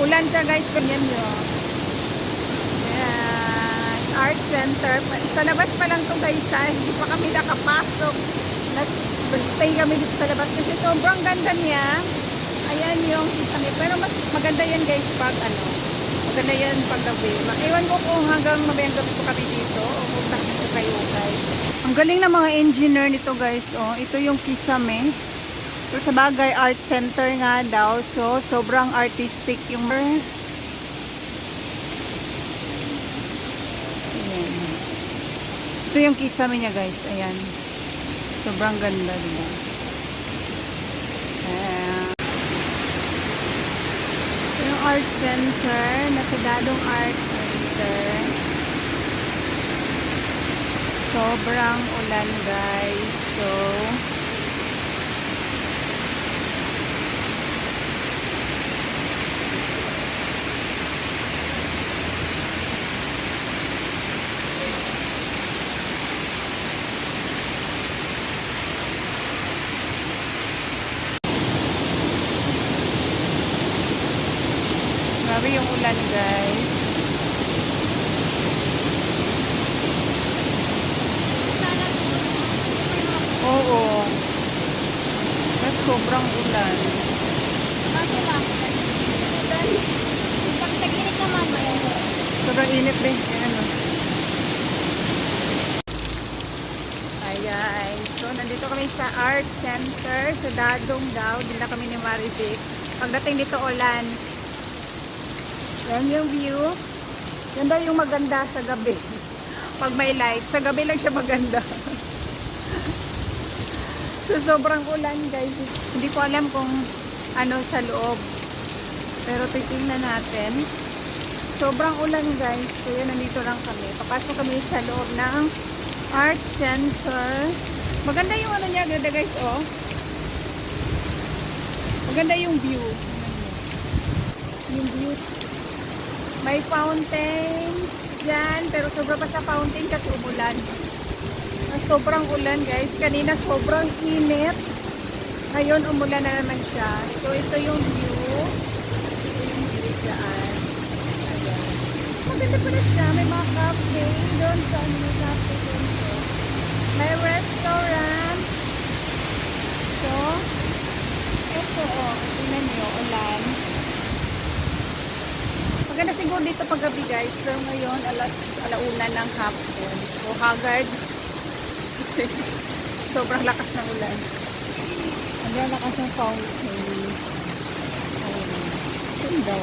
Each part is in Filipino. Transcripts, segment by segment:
Ulan siya guys, ganyan yun. Ayan, art center. Sa labas pa lang to guys, hindi pa kami nakapasok. Stay kami dito sa labas kasi sobrang ganda niya. Ayan yung isang, pero mas maganda yan guys pag ano, maganda yan pag gabi. Ewan ko kung hanggang mamayang gabi po kami dito o kung takit ko kayo guys. Ang galing ng mga engineer nito guys. Oh, ito yung Kisame. So sa bagay art center nga daw. So sobrang artistic yung ayan. Ito yung Kisame niya guys. Ayan. Sobrang ganda diba? Yung art center, Nasidadong Art Center. Sobrang ulan guys. So grabe yung ulan guys. Oo. Mas sobrang ulan. Bakit lang? Ulan. Pag tag-init naman. Sobrang init din. Ayan o. Ayan. So, nandito kami sa art center. Sa Dadong daw. Dinala kami ni Marivic. Pagdating dito, ulan. Yan yung view. Yan daw yung maganda sa gabi. Pag may light. Sa gabi lang siya maganda. So, sobrang ulan guys. Hindi ko alam kung ano sa loob. Pero titingnan natin. Sobrang ulan guys. Kaya nandito lang kami. Papasok kami sa loob ng art center. Maganda yung ano niya. Ganda guys oh. Maganda yung view. Yung view. May fountain dyan. Pero sobra pa sa fountain kasi umulan. Sobrang ulan guys. Kanina sobrang init. Ngayon umulan na naman siya. So ito yung view. Ito yung view dyan. Ayan. Maganda pala siya. May mga cafe. Doon sa ano may cafe doon. May restaurant. So ito oh. Tingnan nyo. Ulan. Maganda siguro dito paggabi guys. Pero ngayon alauna ng hapon. So haggard. Kasi sobrang lakas ng ulan. Ang lakas ng fountain. Ganda.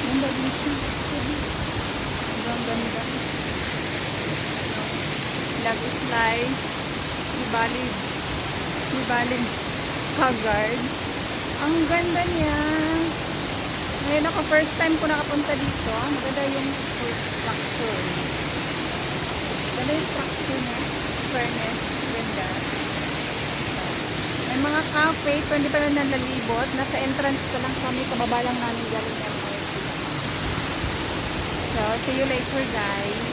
Ganda dito. Sobrang ganda. Lagi slide. Ibaling Haggard. Ang ganda niya. Ngayon ako first time ko nakapunta dito. Maganda yung structure. Ganda yung structure niya. Fairness. Ganda. May mga cafe. Pero hindi pa na nalalibot. Nasa entrance pa lang kami. Kababa lang namin galing ng mga. So, see you later guys.